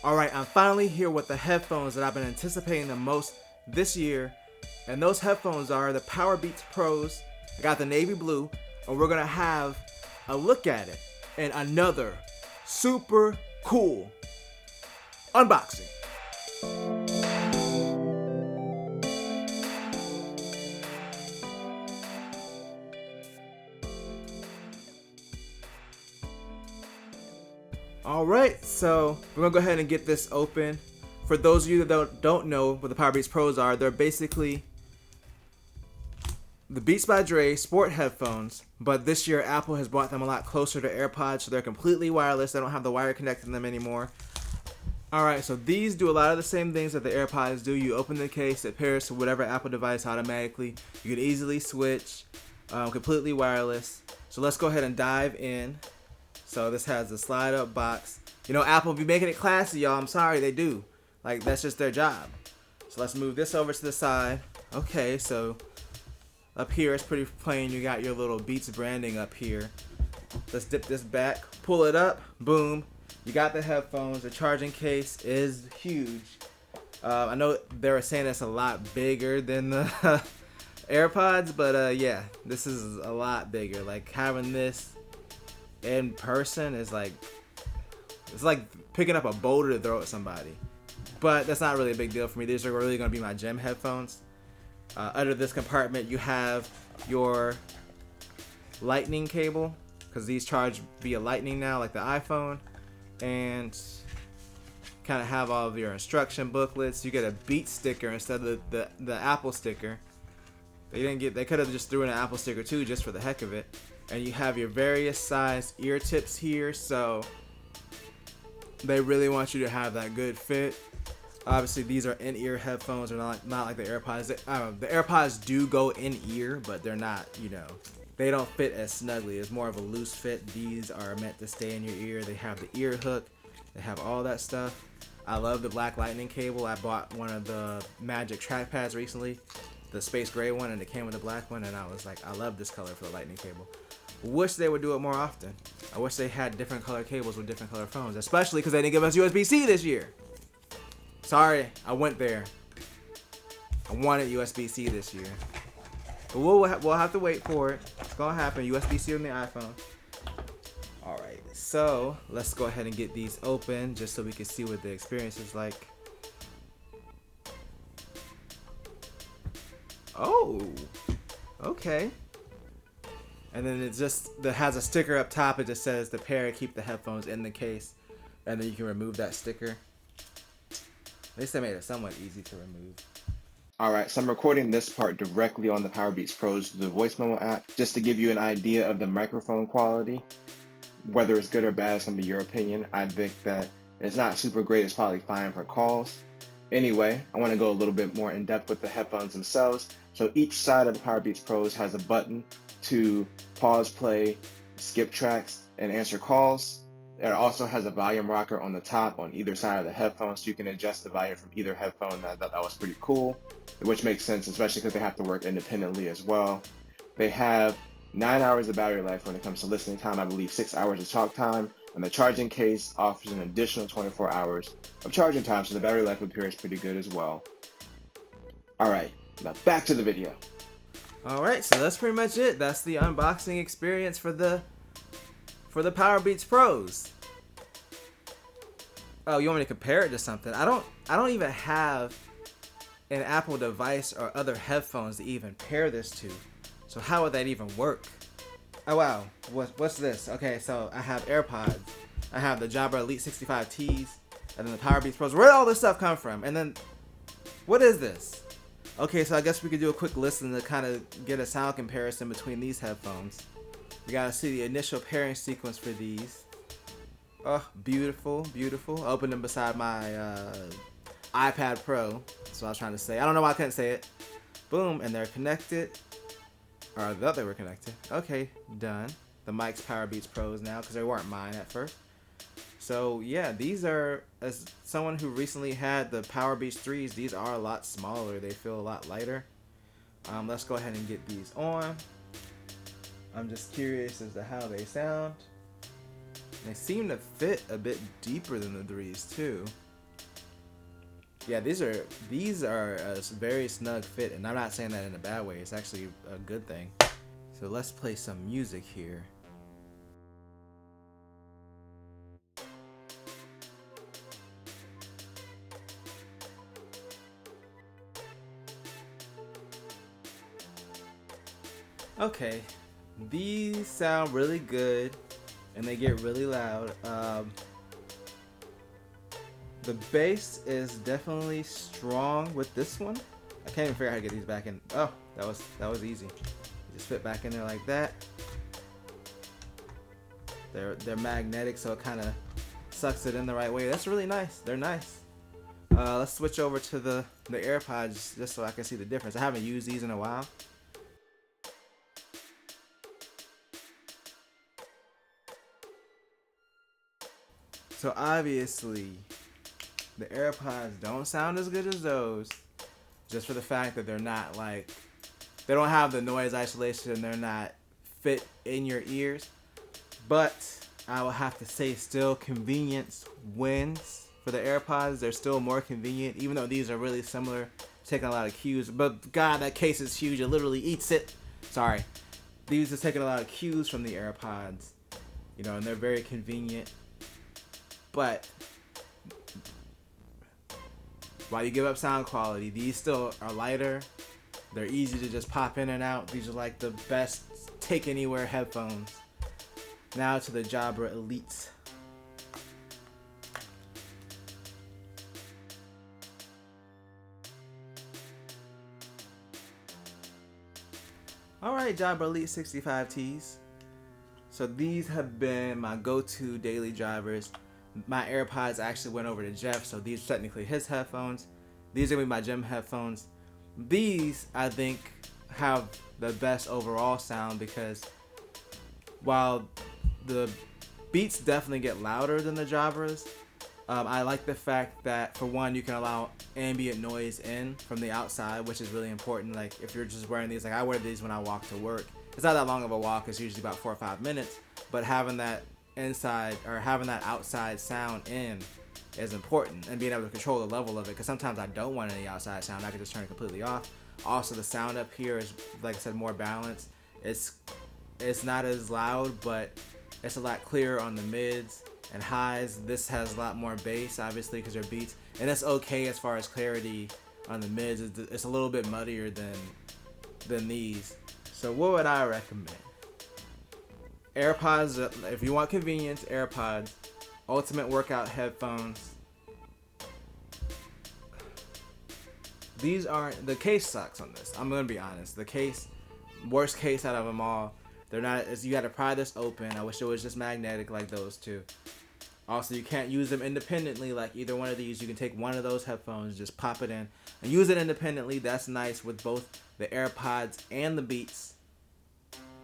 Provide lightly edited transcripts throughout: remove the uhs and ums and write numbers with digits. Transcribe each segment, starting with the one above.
Alright, I'm finally here with the headphones that I've been anticipating the most this year. And those headphones are the PowerBeats Pros. I got the navy blue, and we're gonna have a look at it in another super cool unboxing. Alright, so we're gonna go ahead and get this open. For those of you that don't know what the PowerBeats Pros are, they're basically the Beats by Dre sport headphones, but this year Apple has brought them a lot closer to AirPods, so they're completely wireless. They don't have the wire connected to them anymore. Alright, so these do a lot of the same things that the AirPods do. You open the case, it pairs to whatever Apple device automatically. You can easily switch, completely wireless. So let's go ahead and dive in. So this has the slide up box. You know, Apple be making it classy, y'all. I'm sorry, they do. Like, that's just their job. So let's move this over to the side. Okay, so up here it's pretty plain. You got your little Beats branding up here. Let's dip this back, pull it up, boom. You got the headphones. The charging case is huge. I know they were saying it's a lot bigger than the AirPods, but yeah, this is a lot bigger. Like, having this in person is like, it's like picking up a boulder to throw at somebody. But that's not really a big deal for me. These are really going to be my gym headphones. Under this compartment, you have your lightning cable, because these charge via lightning now, like the iPhone. And kind of have all of your instruction booklets. You get a Beats sticker instead of the Apple sticker. They could have just threw in an Apple sticker too, just for the heck of it. And you have your various size ear tips here, so they really want you to have that good fit. Obviously, these are in-ear headphones. They're not like the AirPods. The AirPods do go in-ear, but they're not, they don't fit as snugly. It's more of a loose fit. These are meant to stay in your ear. They have the ear hook. They have all that stuff. I love the black lightning cable. I bought one of the Magic trackpads recently, the space gray one, and it came with the black one, and I was like, I love this color for the lightning cable. Wish they would do it more often. I wish they had different color cables with different color phones, especially because they didn't give us USB-C this year. Sorry, I went there. I wanted USB-C this year. But we'll have to wait for it. It's gonna happen. USB-C on the iPhone. Alright, so let's go ahead and get these open just so we can see what the experience is like. Oh, okay. And then it has a sticker up top. It just says the pair, keep the headphones in the case. And then you can remove that sticker. At least they made it somewhat easy to remove. Alright, so I'm recording this part directly on the PowerBeats Pros, the voice memo app, just to give you an idea of the microphone quality. Whether it's good or bad is going to be your opinion. I think that it's not super great. It's probably fine for calls. Anyway, I want to go a little bit more in depth with the headphones themselves. So each side of the PowerBeats Pros has a button to pause, play, skip tracks, and answer calls. It also has a volume rocker on the top on either side of the headphones, so you can adjust the volume from either headphone. I thought that was pretty cool, which makes sense, especially because they have to work independently as well. They have 9 hours of battery life when it comes to listening time. I believe 6 hours of talk time, and the charging case offers an additional 24 hours of charging time, so the battery life appears pretty good as well. Alright, now back to the video. Alright, so that's pretty much it. That's the unboxing experience for the PowerBeats Pros. Oh, you want me to compare it to something? I don't even have an Apple device or other headphones to even pair this to. So how would that even work? Oh wow, what's this? Okay, so I have AirPods. I have the Jabra Elite 65Ts, and then the PowerBeats Pros. Where did all this stuff come from? And then, what is this? Okay, so I guess we could do a quick listen to kind of get a sound comparison between these headphones. We gotta see the initial pairing sequence for these. Oh, beautiful, beautiful. I opened them beside my iPad Pro. That's what I was trying to say. I don't know why I couldn't say it. Boom, and they're connected. Or I thought they were connected. Okay, done. The mic's PowerBeats Pros now, because they weren't mine at first. So yeah, these are, as someone who recently had the PowerBeats 3s, these are a lot smaller. They feel a lot lighter. Let's go ahead and get these on. I'm just curious as to how they sound. They seem to fit a bit deeper than the 3s too. Yeah, these are a very snug fit, and I'm not saying that in a bad way. It's actually a good thing. So let's play some music here. Okay, these sound really good, and they get really loud. The bass is definitely strong with this one. I can't even figure out how to get these back in. Oh, that was easy. Just fit back in there like that. They're magnetic, so it kind of sucks it in the right way. That's really nice. They're nice. Let's switch over to the AirPods just so I can see the difference. I haven't used these in a while. So obviously, the AirPods don't sound as good as those, just for the fact that they're not like, they don't have the noise isolation, they're not fit in your ears. But I will have to say, still, convenience wins for the AirPods. They're still more convenient, even though these are really similar, taking a lot of cues. But God, that case is huge. It literally eats it. Sorry. These are taking a lot of cues from the AirPods, you know, and they're very convenient. But while you give up sound quality, these still are lighter. They're easy to just pop in and out. These are like the best take anywhere headphones. Now to the Jabra Elite. Alright, Jabra Elite 65Ts. So these have been my go-to daily drivers. My AirPods actually went over to Jeff, so these are technically his headphones. These are going to be my gym headphones. These, I think, have the best overall sound because while the Beats definitely get louder than the Jabras, I like the fact that, for one, you can allow ambient noise in from the outside, which is really important. Like, if you're just wearing these, like I wear these when I walk to work. It's not that long of a walk. It's usually about 4 or 5 minutes, but having that inside or having that outside sound in is important, and being able to control the level of it, because sometimes I don't want any outside sound. I can just turn it completely off. Also, the sound up here is, like I said, more balanced. It's not as loud, but it's a lot clearer on the mids and highs. This has a lot more bass, obviously, because they're Beats, and it's okay as far as clarity on the mids. It's a little bit muddier than these. So what would I recommend? AirPods, if you want convenience, AirPods. Ultimate workout headphones. These aren't, the case sucks on this. I'm gonna be honest. The case, worst case out of them all. They're not, you gotta pry this open. I wish it was just magnetic like those two. Also, you can't use them independently like either one of these. You can take one of those headphones, just pop it in, and use it independently. That's nice with both the AirPods and the Beats.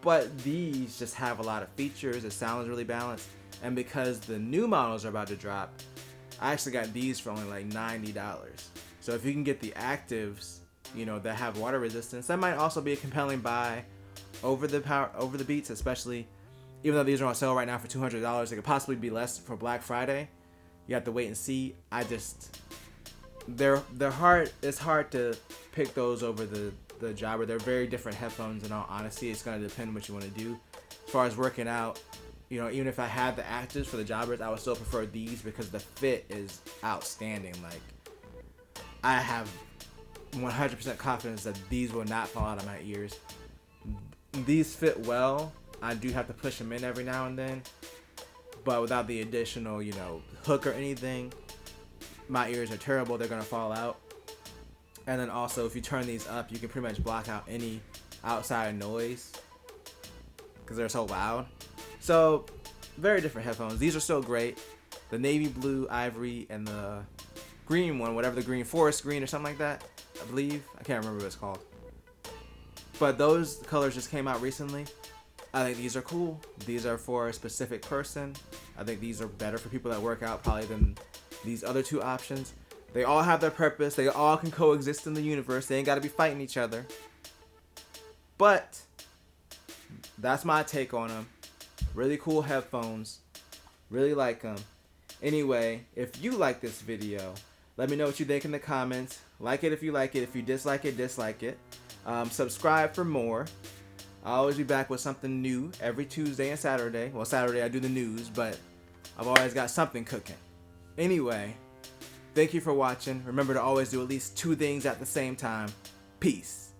But these just have a lot of features. It sounds really balanced. And because the new models are about to drop, I actually got these for only like $90. So if you can get the actives, you know, that have water resistance, that might also be a compelling buy over the Beats, especially even though these are on sale right now for $200. It could possibly be less for Black Friday. You have to wait and see. They're hard. It's hard to pick those over the Jabra. They're very different headphones. In all honesty, it's gonna depend what you want to do. As far as working out, you know, even if I had the actives for the Jabras, I would still prefer these because the fit is outstanding. Like, I have 100% confidence that these will not fall out of my ears. These fit well. I do have to push them in every now and then, but without the additional, you know, hook or anything, my ears are terrible. They're gonna fall out. And then also, if you turn these up, you can pretty much block out any outside noise because they're so loud. So, very different headphones. These are still great. The navy blue, ivory, and the green one, whatever the green, forest green or something like that, I believe. I can't remember what it's called. But those colors just came out recently. I think these are cool. These are for a specific person. I think these are better for people that work out probably than these other two options. They all have their purpose. They all can coexist in the universe. They ain't got to be fighting each other. But that's my take on them. Really cool headphones. Really like them. Anyway, if you like this video, Let me know what you think in the comments. Like it if you like it. If you dislike it, dislike it. Subscribe for more. I'll always be back with something new every Tuesday and Saturday. Well, Saturday I do the news, but I've always got something cooking. Anyway, thank you for watching. Remember to always do at least 2 things at the same time. Peace.